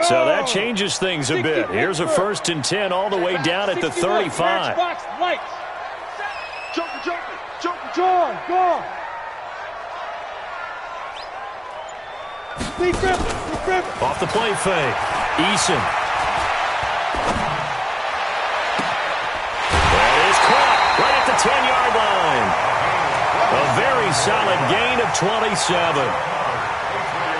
So that changes things a bit. Here's a 1st and 10 all the way down at the 35. Off the play fake. Eason. That is caught right at the 10-yard line. A very solid gain of 27.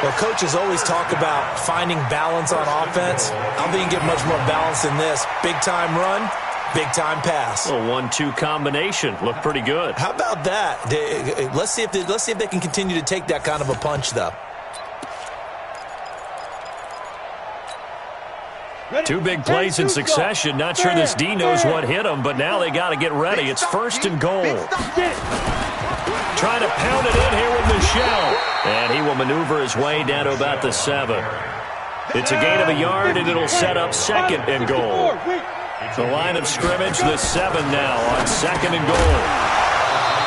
Well, coaches always talk about finding balance on offense. I don't think you can get much more balance than this. Big-time run, big-time pass. A 1-2 combination. Looked pretty good. How about that? Let's see if they can continue to take that kind of a punch, though. 2 big plays in succession. Not sure this D knows what hit him, but now they got to get ready. It's 1st and goal. Trying to pound it in here with Michelle. And he will maneuver his way down to about the 7. It's a gain of a yard, and it'll set up 2nd and goal. The line of scrimmage, the 7 now on 2nd and goal.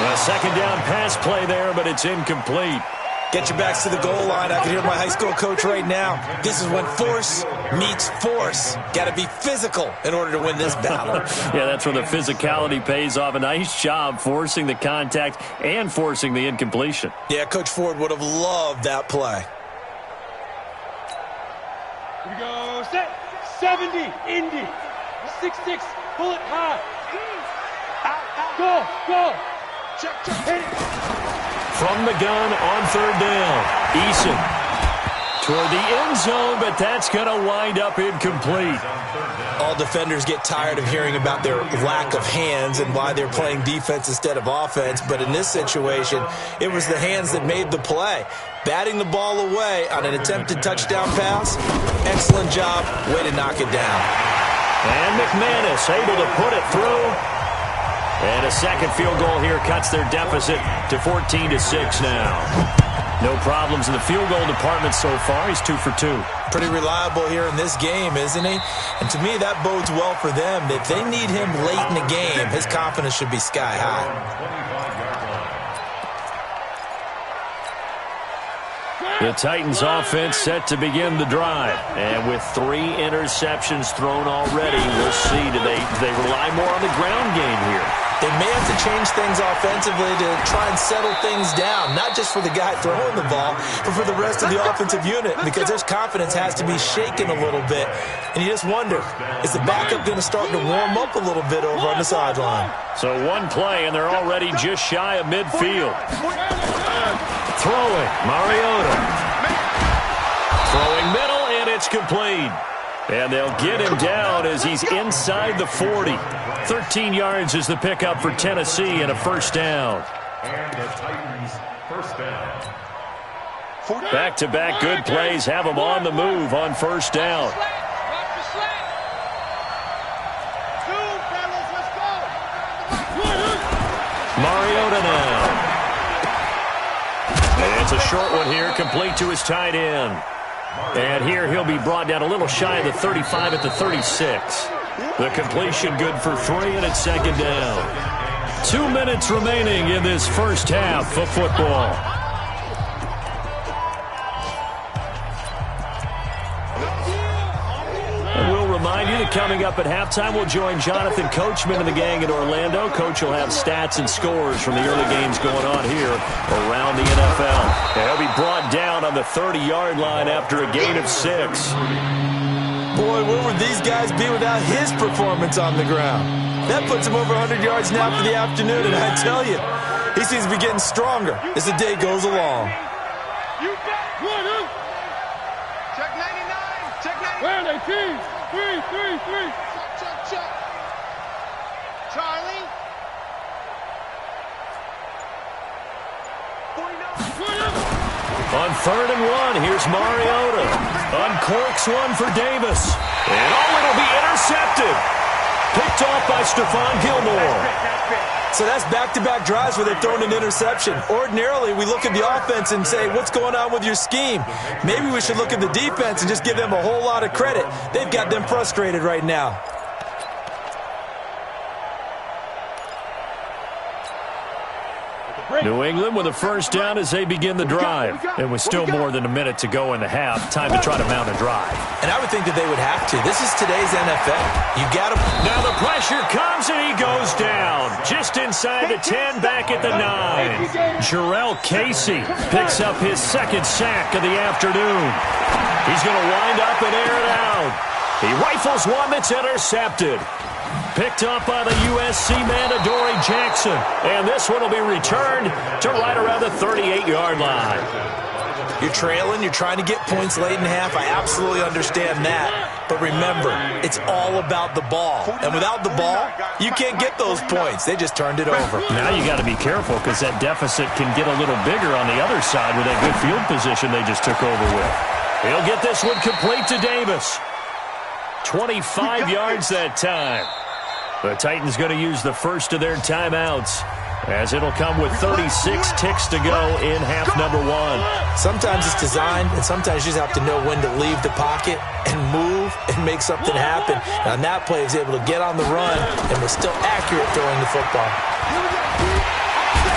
A 2nd down pass play there, but it's incomplete. Get your backs to the goal line. I can hear my high school coach right now. This is when force meets force. Got to be physical in order to win this battle. Yeah, that's where the physicality pays off. A nice job forcing the contact and forcing the incompletion. Yeah, Coach Ford would have loved that play. Here we go. Set. 70. Indy. 6-6. Pull it high. Go. Check. Hit it. From the gun on 3rd down. Eason toward the end zone, but that's going to wind up incomplete. All defenders get tired of hearing about their lack of hands and why they're playing defense instead of offense, but in this situation, it was the hands that made the play. Batting the ball away on an attempted touchdown pass, excellent job, way to knock it down. And McManus able to put it through. And a 2nd field goal here cuts their deficit to 14-6 now. No problems in the field goal department so far. He's 2 for 2. Pretty reliable here in this game, isn't he? And to me, that bodes well for them. If they need him late in the game, his confidence should be sky high. The Titans offense set to begin the drive. And with 3 interceptions thrown already, we'll see. Do they rely more on the ground game here? They may have to change things offensively to try and settle things down, not just for the guy throwing the ball, but for the rest of the offensive unit, because their confidence has to be shaken a little bit. And you just wonder, is the backup going to start to warm up a little bit over on the sideline? So 1 play, and they're already just shy of midfield. Throwing, Mariota. Throwing middle, and it's complete. And they'll get him down as he's inside the 40. 13 yards is the pickup for Tennessee and a 1st down. And the Titans, 1st down. Back-to-back good plays have them on the move on 1st down. Mariota now. And it's a short one here, complete to his tight end. And here he'll be brought down a little shy of the 35 at the 36. The completion good for 3, and it's 2nd down. 2 minutes remaining in this 1st half of football. And we'll remind you that coming up at halftime, we'll join Jonathan Coachman and the gang in Orlando. Coach will have stats and scores from the early games going on here around the NFL. And he'll be brought down on the 30-yard line after a gain of 6. Boy, where would these guys be without his performance on the ground? That puts him over 100 yards now for the afternoon, and I tell you, he seems to be getting stronger as the day goes along. Check 99. Check 99. Where are they, teams? 3. Check. Charlie. 49. On 3rd and 1, here's Mariota. Uncorks one for Davis. And it'll be intercepted. Picked off by Stephon Gilmore. So that's back-to-back drives where they've thrown an interception. Ordinarily, we look at the offense and say, what's going on with your scheme? Maybe we should look at the defense and just give them a whole lot of credit. They've got them frustrated right now. New England with a first down as they begin the drive. And with still more than a minute to go in the half, time to try to mount a drive. And I would think that they would have to. This is today's NFL. You got to. Now the pressure comes and he goes down. Just inside the 10, back at the 9. Jarrell Casey picks up his second sack of the afternoon. He's going to wind up and air it out. He rifles one that's intercepted. Picked up by the USC man, Adoree Jackson. And this one will be returned to right around the 38-yard line. You're trailing. You're trying to get points late in half. I absolutely understand that. But remember, it's all about the ball. And without the ball, you can't get those points. They just turned it over. Now you got to be careful because that deficit can get a little bigger on the other side with that good field position they just took over with. He'll get this one complete to Davis. 25 yards that time. The Titans going to use the first of their timeouts as it'll come with 36 ticks to go in half number 1. Sometimes it's designed, and sometimes you just have to know when to leave the pocket and move and make something happen. And on that play, he was able to get on the run and was still accurate throwing the football.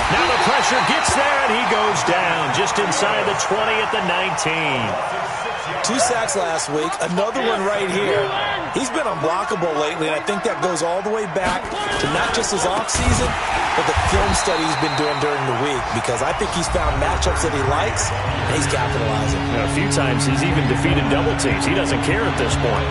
Now the pressure gets there, and he goes down just inside the 20 at the 19. 2 sacks last week, another one right here. He's been unblockable lately, and I think that goes all the way back to not just his offseason, but the film study he's been doing during the week, because I think he's found matchups that he likes, and he's capitalizing. A few times he's even defeated double teams. He doesn't care at this point.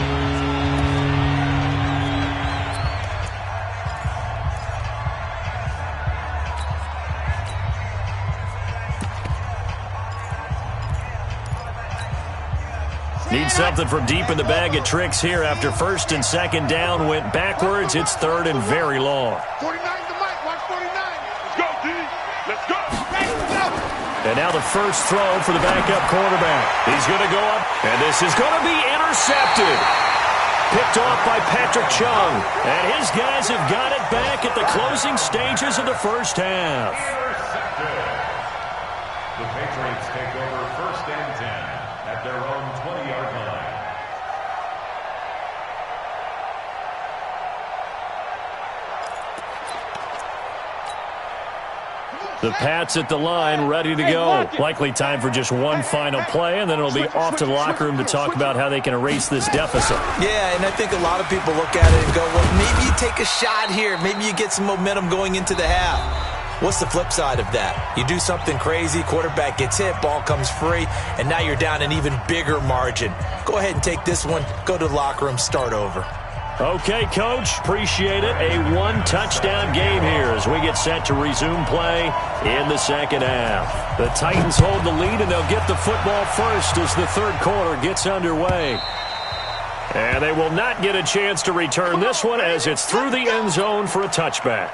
Need something from deep in the bag of tricks here after first and second down went backwards. It's third and very long. 49 to Mike. Watch 49. Let's go, D. Let's go. And now the first throw for the backup quarterback. He's going to go up, and this is going to be intercepted. Picked off by Patrick Chung. And his guys have got it back at the closing stages of the first half. The Patriots take over first and 10 at their own 20-yard line. The Pats at the line, ready to go. Likely time for just one final play, and then it'll be off to the locker room to talk about how they can erase this deficit. Yeah, and I think a lot of people look at it and go, well, maybe you take a shot here. Maybe you get some momentum going into the half. What's the flip side of that? You do something crazy, quarterback gets hit, ball comes free, and now you're down an even bigger margin. Go ahead and take this one, go to the locker room, start over. Okay, Coach, appreciate it. A one-touchdown game here as we get set to resume play in the second half. The Titans hold the lead, and they'll get the football first as the third quarter gets underway. And they will not get a chance to return this one as it's through the end zone for a touchback.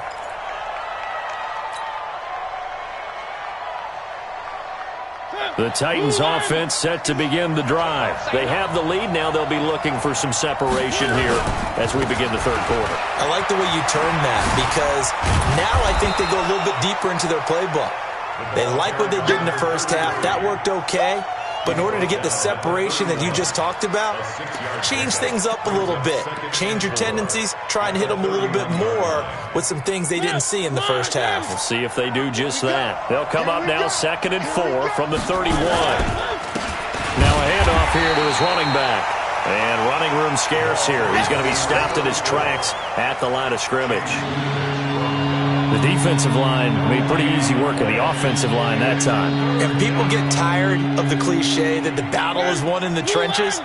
The Titans offense set to begin the drive. They have the lead. Now they'll be looking for some separation here as we begin the third quarter. I like the way you turn that because now I think they go a little bit deeper into their playbook. They like what they did in the first half. That worked okay. But in order to get the separation that you just talked about, change things up a little bit. Change your tendencies. Try and hit them a little bit more with some things they didn't see in the first half. We'll see if they do just that. They'll come up now 2nd and 4 from the 31. Now a handoff here to his running back. And running room scarce here. He's going to be stopped in his tracks at the line of scrimmage. The defensive line made pretty easy work of the offensive line that time. And people get tired of the cliche that the battle is won in the trenches.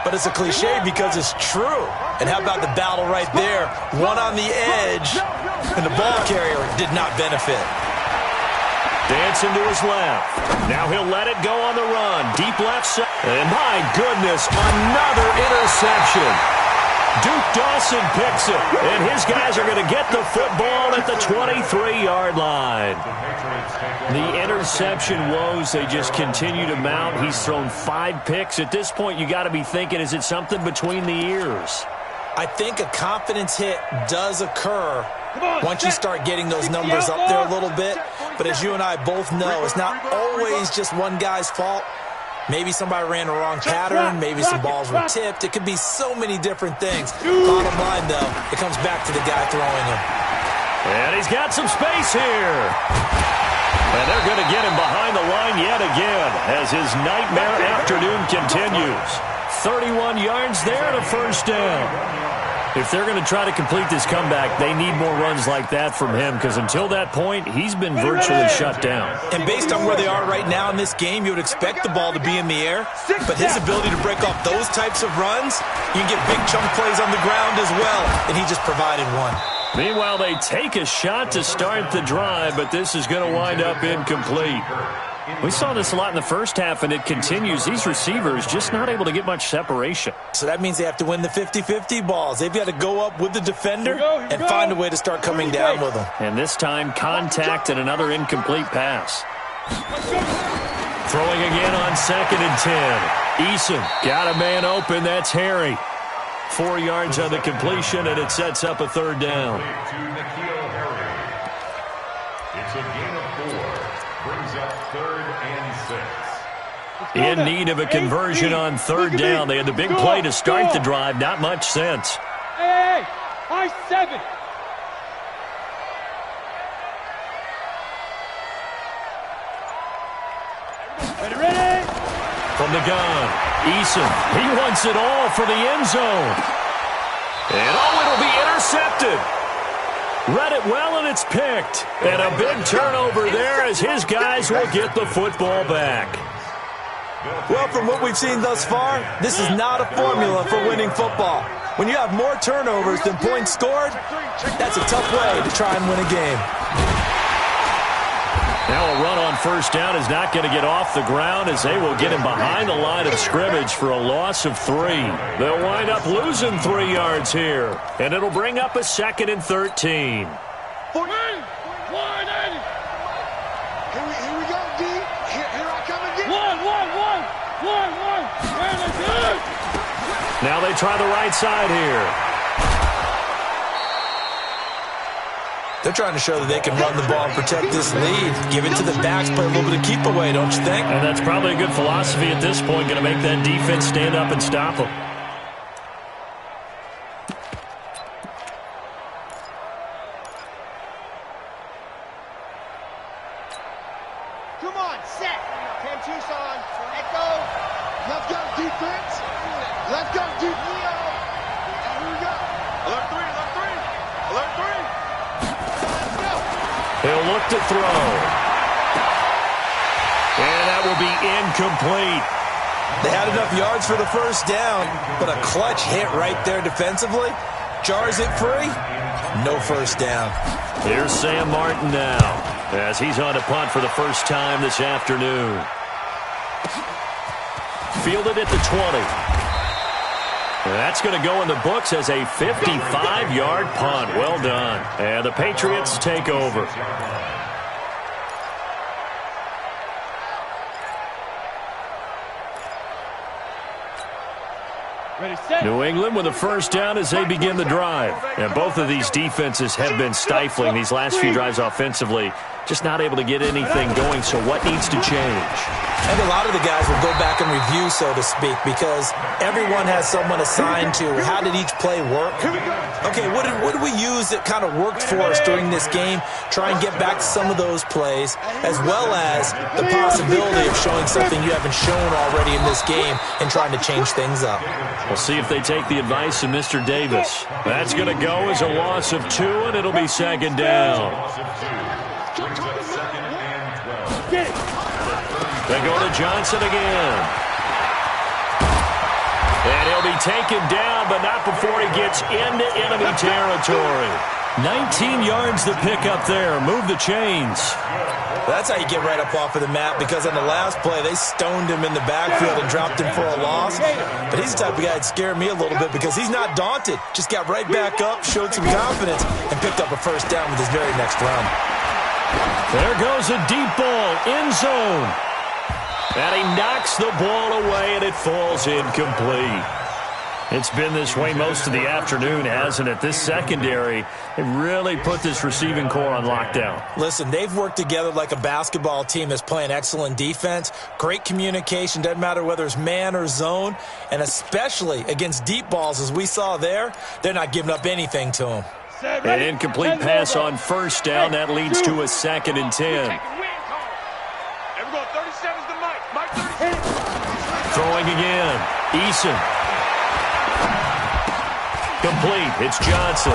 But it's a cliche because it's true. And how about the battle right there? One on the edge, and the ball carrier did not benefit. Dancing to his left. Now he'll let it go on the run. Deep left side. And my goodness, another interception. Duke Dawson picks it, and his guys are going to get the football at the 23-yard line. The interception woes, they just continue to mount. He's thrown 5 picks. At this point, you got to be thinking, is it something between the ears? I think a confidence hit does occur once you start getting those numbers up there a little bit. But as you and I both know, it's not always just one guy's fault. Maybe somebody ran the wrong pattern. Maybe some balls were tipped. It could be so many different things. Bottom line, though, it comes back to the guy throwing them. And he's got some space here. And they're going to get him behind the line yet again as his nightmare afternoon continues. 31 yards there and a first down. If they're going to try to complete this comeback, they need more runs like that from him because until that point, he's been virtually shut down. And based on where they are right now in this game, you would expect the ball to be in the air. But his ability to break off those types of runs, you can get big chunk plays on the ground as well, and he just provided one. Meanwhile, they take a shot to start the drive, but this is going to wind up incomplete. We saw this a lot in the first half, and it continues. These receivers just not able to get much separation. So that means they have to win the 50-50 balls. They've got to go up with the defender and find a way to start coming down with them. And this time, contact and another incomplete pass. Throwing again on 2nd and 10. Eason got a man open. That's Harry. 4 yards on the completion, and it sets up a third down. It's a gain of 4. Brings up 3rd and 6. In need of a conversion on 3rd down. They had the big play to start the drive. Not much sense. Hey, high 7. Ready? From the gun, Eason. He wants it all for the end zone. And it'll be intercepted. Read it well, and it's picked. And a big turnover there as his guys will get the football back. Well, from what we've seen thus far, this is not a formula for winning football. When you have more turnovers than points scored, that's a tough way to try and win a game. Now a run on 1st down is not going to get off the ground as they will get him behind the line of scrimmage for a loss of 3. They'll wind up losing 3 yards here, and it'll bring up a 2nd and 13. 180. Here we go, D. Here I come again. One. Now they try the right side here. They're trying to show that they can run the ball and protect this lead. Give it to the backs, play a little bit of keep away, don't you think? And that's probably a good philosophy at this point, going to make that defense stand up and stop them. Come on, set. 10 Tucson. Let go. Let's go, defense. Let's go, defense. Here we go. Alert 3. He'll look to throw. And that will be incomplete. They had enough yards for the first down, but a clutch hit right there defensively. Jars it free. No first down. Here's Sam Martin now as he's on a punt for the first time this afternoon. Fielded at the 20. And that's going to go in the books as a 55-yard punt. Well done. And the Patriots take over. New England with a first down as they begin the drive. And both of these defenses have been stifling these last few drives offensively. Just not able to get anything going, so what needs to change? And a lot of the guys will go back and review, so to speak, because everyone has someone assigned to how did each play work. Okay, what did we use that kind of worked for us during this game? Try and get back to some of those plays, as well as the possibility of showing something you haven't shown already in this game and trying to change things up. We'll see if they take the advice of Mr. Davis. That's going to go as a loss of 2, and it'll be 2nd down. They go to Johnson again. And he'll be taken down, but not before he gets into enemy territory. 19 yards to pick up there. Move the chains. That's how you get right up off of the mat, because on the last play, they stoned him in the backfield and dropped him for a loss. But he's the type of guy that scared me a little bit because he's not daunted. Just got right back up, showed some confidence, and picked up a first down with his very next run. There goes a deep ball, end zone. And he knocks the ball away, and it falls incomplete. It's been this way most of the afternoon, hasn't it? This secondary, it really put this receiving core on lockdown. Listen, they've worked together like a basketball team that's playing excellent defense. Great communication, doesn't matter whether it's man or zone. And especially against deep balls, as we saw there, they're not giving up anything to them. An incomplete pass on first down. That leads to a 2nd and 10. Throwing again. Eason. Complete. It's Johnson.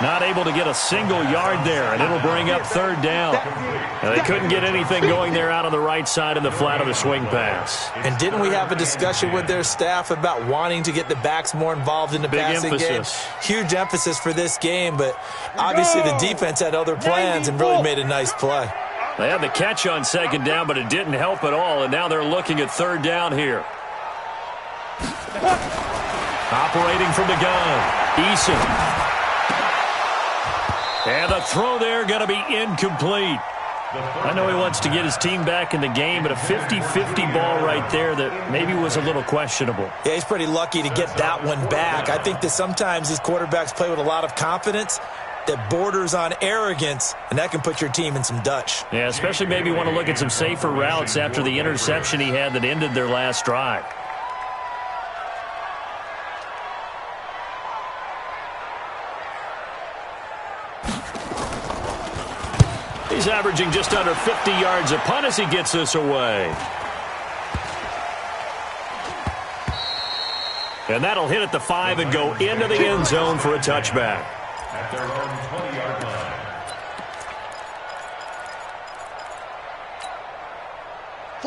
Not able to get a single yard there, and it'll bring up third down. Now, they couldn't get anything going there out on the right side in the flat of the swing pass. And didn't we have a discussion with their staff about wanting to get the backs more involved in the passing game? Huge emphasis for this game, but obviously the defense had other plans and really made a nice play. They had the catch on second down, but it didn't help at all, and now they're looking at third down here. Operating from the gun, Eason. And the throw there going to be incomplete. I know he wants to get his team back in the game, but a 50-50 ball right there that maybe was a little questionable. Yeah, he's pretty lucky to get that one back. I think that sometimes these quarterbacks play with a lot of confidence that borders on arrogance, and that can put your team in some Dutch. Yeah, especially maybe want to look at some safer routes after the interception he had that ended their last drive. He's averaging just under 50 yards a punt as he gets this away. And that'll hit at the 5 and go into the end zone for a touchback. At their own 20-yard line.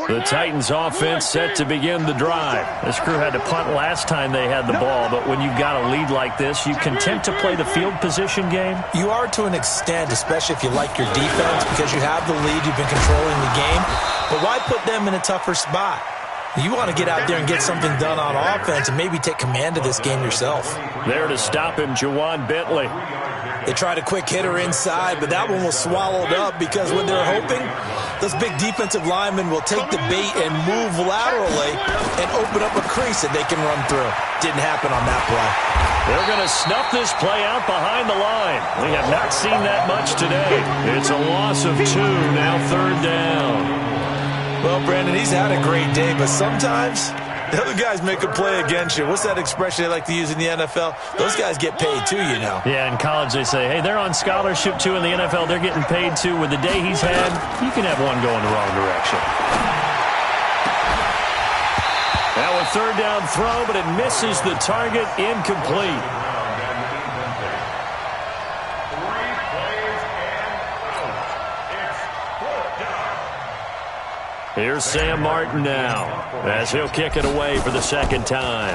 The Titans offense set to begin the drive. This crew had to punt last time they had the ball, but when you've got a lead like this, you content to play the field position game? You are to an extent, especially if you like your defense, because you have the lead, you've been controlling the game. But why put them in a tougher spot? You want to get out there and get something done on offense and maybe take command of this game yourself. There to stop him, Juwan Bentley. They tried a quick hitter inside, but that one was swallowed up because when they're hoping, those big defensive linemen will take the bait and move laterally and open up a crease that they can run through. Didn't happen on that play. They're going to snuff this play out behind the line. We have not seen that much today. It's a loss of 2, now third down. Well, Brandon, he's had a great day, but sometimes the other guys make a play against you. What's that expression they like to use in the NFL? Those guys get paid too, you know. Yeah, in college they say, hey, they're on scholarship too. In the NFL, they're getting paid too. With the day he's had, you can have one going the wrong direction. Now a third down throw, but it misses the target, incomplete. Here's Sam Martin now, as he'll kick it away for the second time.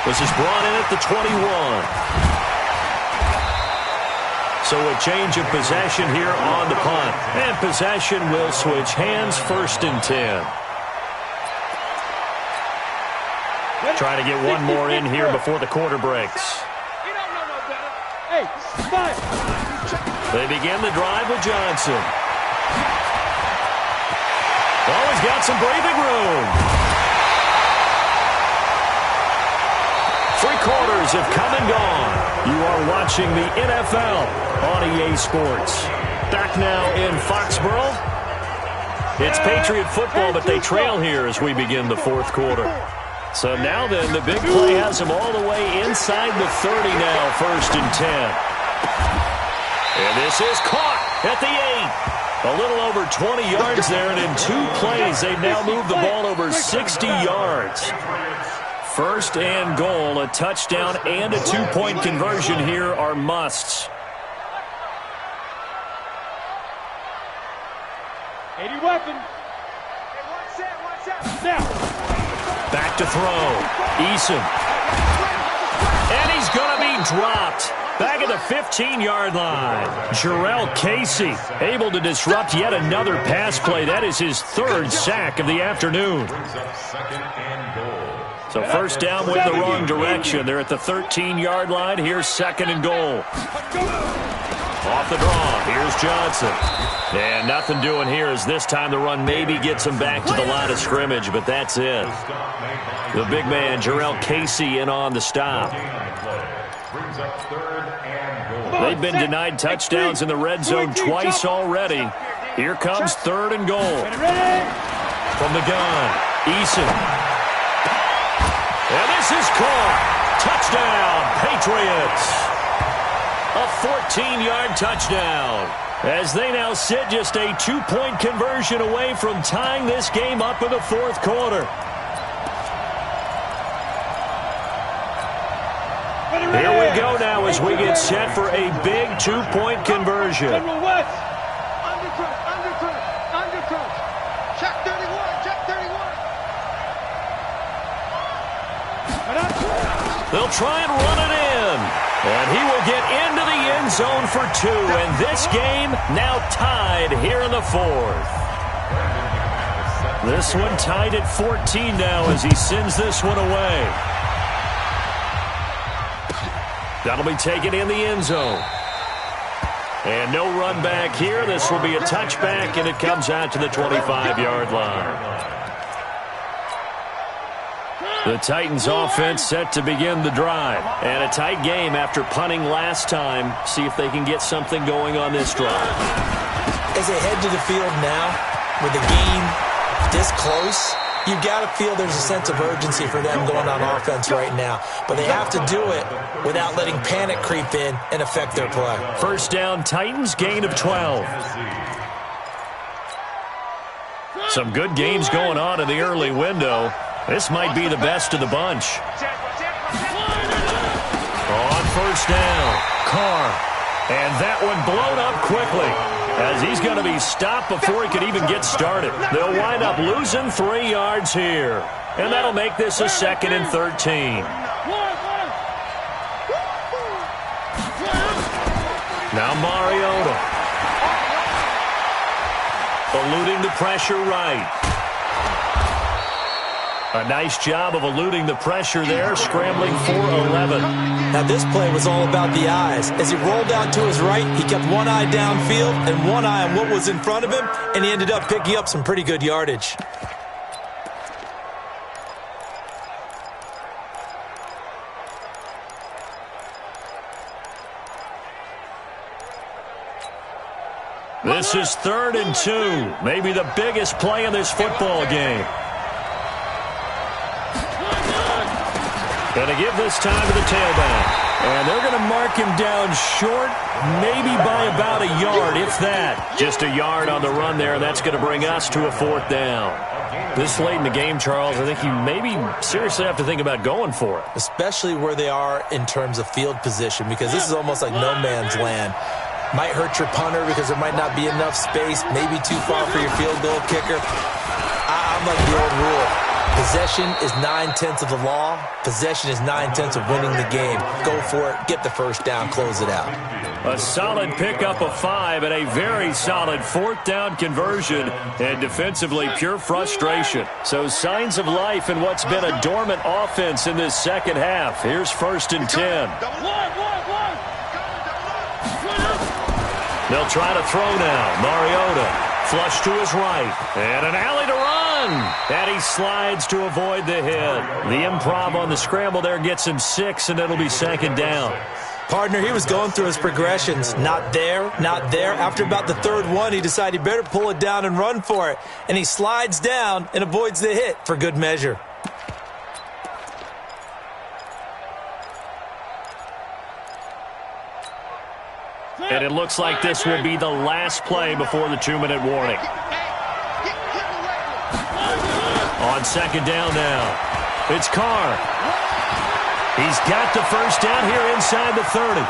This is brought in at the 21. So a change of possession here on the punt. And possession will switch hands, 1st and 10. Trying to get one more in here before the quarter breaks. Hey, smile. They begin the drive with Johnson. Oh, he's got some breathing room. 3 quarters have come and gone. You are watching the NFL on EA Sports. Back now in Foxborough. It's Patriot football, but they trail here as we begin the 4th quarter. So now then, the big play has them all the way inside the 30 now, 1st and 10. And this is caught at the 8. A little over 20 yards there, and in 2 plays, they've now moved the ball over 60 yards. 1st and goal, a touchdown and a 2-point conversion here are musts. 80 weapon. Now. Back to throw. Eason. And he's going to be dropped. Back at the 15-yard line. Jarrell Casey able to disrupt yet another pass play. That is his 3rd sack of the afternoon. So 1st down went the wrong direction. They're at the 13-yard line. Here's 2nd and goal. Off the draw. Here's Johnson. And nothing doing here as this time the run maybe gets him back to the line of scrimmage, but that's it. The big man, Jarrell Casey, in on the stop. They've been denied touchdowns in the red zone twice already. Here comes 3rd and goal. From the gun, Eason. And this is caught. Touchdown, Patriots. A 14-yard touchdown. as they now sit just a 2-point conversion away from tying this game up in the fourth quarter. Here we go now as we get set for a big 2-point conversion. Undercrook. Check 31. They'll try and run it in. And he will get into the end zone for 2. And this game now tied here in the fourth. This one tied at 14 now as he sends this one away. That'll be taken in the end zone. And no run back here. This will be a touchback, and it comes out to the 25-yard line. The Titans offense set to begin the drive. And a tight game after punting last time. See if they can get something going on this drive. As they head to the field now, with the game this close, you've got to feel there's a sense of urgency for them going on offense right now. But they have to do it without letting panic creep in and affect their play. First down, Titans, gain of 12. Some good games going on in the early window. This might be the best of the bunch. On first down, Carr. And that one blown up quickly, as he's going to be stopped before he can even get started. They'll wind up losing 3 yards here. And that'll make this a 2nd and 13. Now Mariota. Eluding the pressure right. A nice job of eluding the pressure there, scrambling for 11. Now this play was all about the eyes. As he rolled out to his right, he kept one eye downfield and one eye on what was in front of him, and he ended up picking up some pretty good yardage. This is 3rd and 2, maybe the biggest play in this football game. Going to give this time to the tailback. And they're going to mark him down short, maybe by about a yard, if that. Just a yard on the run there, and that's going to bring us to a 4th down. This late in the game, Charles, I think you maybe seriously have to think about going for it. Especially where they are in terms of field position, because this is almost like no man's land. Might hurt your punter because there might not be enough space, maybe too far for your field goal kicker. I'm like the old rule. Possession is 9/10 of the law. Possession is 9/10 of winning the game. Go for it. Get the first down. Close it out. A solid pickup of 5 and a very solid 4th down conversion. And defensively, pure frustration. So signs of life in what's been a dormant offense in this second half. Here's 1st and 10. They'll try to throw now. Mariota. Flush to his right. And an alley to run. And he slides to avoid the hit. The improv on the scramble there gets him 6, and it'll be 2nd down. Partner, he was going through his progressions. Not there, not there. After about the 3rd one, he decided he better pull it down and run for it. And he slides down and avoids the hit for good measure. And it looks like this will be the last play before the 2-minute warning. On 2nd down now, it's Carr. He's got the first down here inside the 30.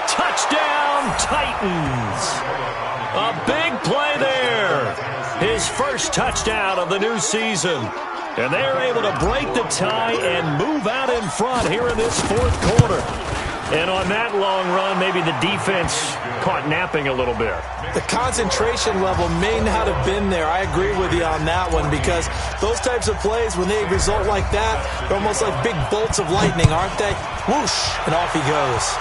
Touchdown, Titans. A big play there. His first touchdown of the new season. And they're able to break the tie and move out in front here in this 4th quarter. And on that long run, maybe the defense caught napping a little bit. The concentration level may not have been there. I agree with you on that one, because those types of plays, when they result like that, they're almost like big bolts of lightning, aren't they? Whoosh, and off he goes.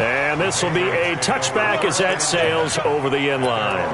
And this will be a touchback as that sails over the end line.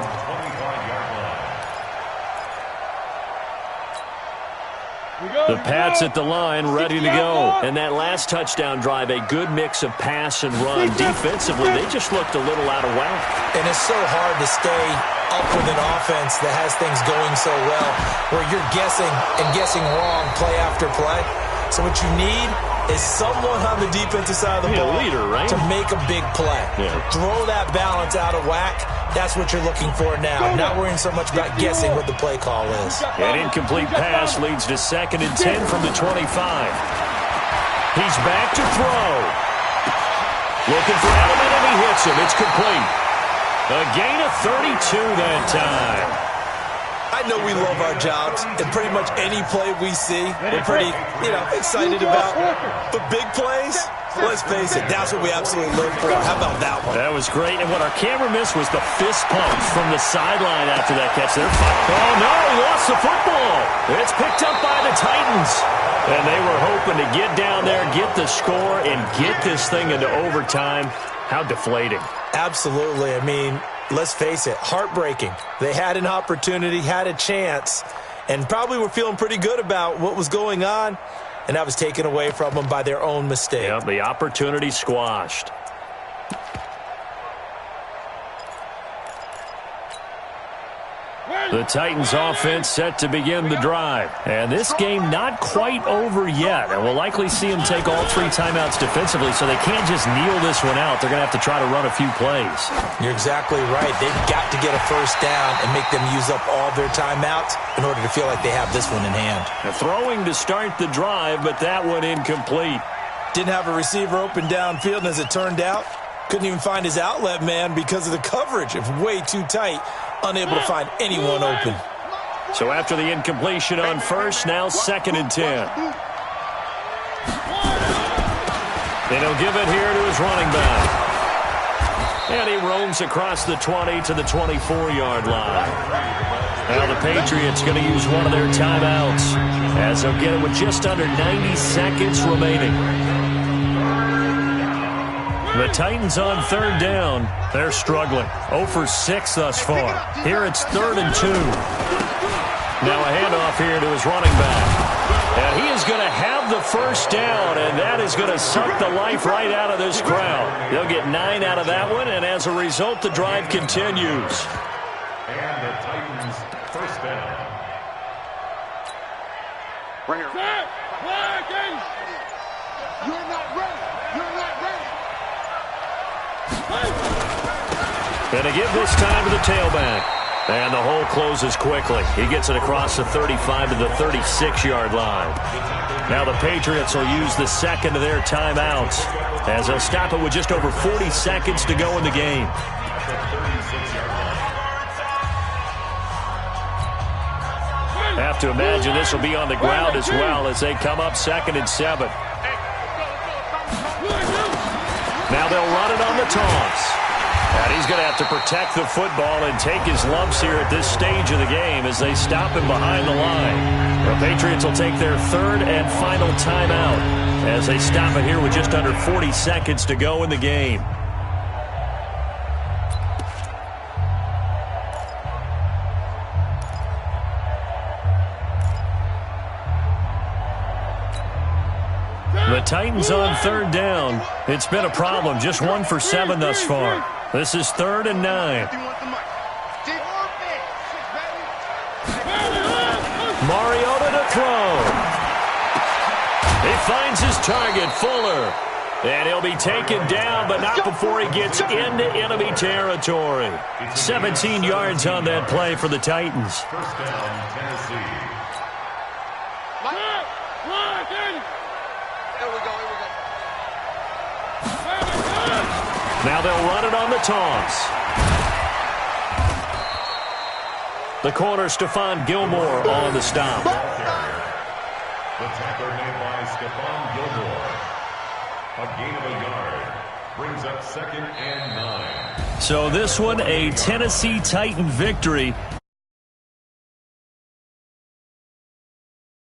The Pats at the line, ready to go. And that last touchdown drive, a good mix of pass and run. Defensively, they just looked a little out of whack. And it's so hard to stay up with an offense that has things going so well, where you're guessing and guessing wrong play after play. So what you need is someone on the defensive side of the ball leader, right? to make a big play. Yeah. Throw that balance out of whack. That's what you're looking for now. Not worrying so much about guessing what the play call is. An incomplete pass leads to 2nd and 10 from the 25. He's back to throw. Looking for Edelman, and he hits him. It's complete. A gain of 32 that time. I know we love our jobs, and pretty much any play we see, we're pretty, excited about. But big plays, let's face it, that's what we absolutely live for. How about that one? That was great, and what our camera missed was the fist pump from the sideline after that catch there. Oh, no, he lost the football. It's picked up by the Titans. And they were hoping to get down there, get the score, and get this thing into overtime. How deflating. Absolutely. I mean, let's face it, heartbreaking. They had an opportunity, had a chance, and probably were feeling pretty good about what was going on, and that was taken away from them by their own mistake. Yep, the opportunity squashed. The Titans offense set to begin the drive. And this game not quite over yet. And we'll likely see them take all 3 timeouts defensively, so they can't just kneel this one out. They're going to have to try to run a few plays. You're exactly right. They've got to get a first down and make them use up all their timeouts in order to feel like they have this one in hand. Now, throwing to start the drive, but that one incomplete. Didn't have a receiver open downfield, and as it turned out, couldn't even find his outlet man because of the coverage. It was way too tight. Unable to find anyone open. So after the incompletion on first, now 2nd and 10. And he'll give it here to his running back. And he roams across the 20 to the 24-yard line. Now the Patriots going to use one of their timeouts as they'll get it with just under 90 seconds remaining. The Titans on 3rd down. They're struggling. 0 for 6 thus far. Here it's 3rd and 2. Now a handoff here to his running back. And he is going to have the first down, and that is going to suck the life right out of this crowd. They'll get 9 out of that one, and as a result, the drive continues. And the Titans first down. Right here. You're not ready. You're not ready. Going to give this time to the tailback. And the hole closes quickly. He gets it across the 35 to the 36-yard line. Now the Patriots will use the 2nd of their timeouts as they'll stop it with just over 40 seconds to go in the game. Have to imagine this will be on the ground as well as they come up 2nd and 7. Now they'll run it on the toss. And he's going to have to protect the football and take his lumps here at this stage of the game as they stop him behind the line. The Patriots will take their 3rd and final timeout as they stop it here with just under 40 seconds to go in the game. The Titans on 3rd down. It's been a problem. Just 1 for 7 thus far. This is 3rd and 9. Mariota to throw. He finds his target, Fuller. And he'll be taken down, but not before he gets into enemy territory. 17 yards on that play for the Titans. First down, Tennessee. Now they'll run it on the toss. The corner, Stephon Gilmore, on the stop. The tackler made by Stephon Gilmore. A gain of a yard. Brings up 2nd and 9. So this one, a Tennessee Titan victory.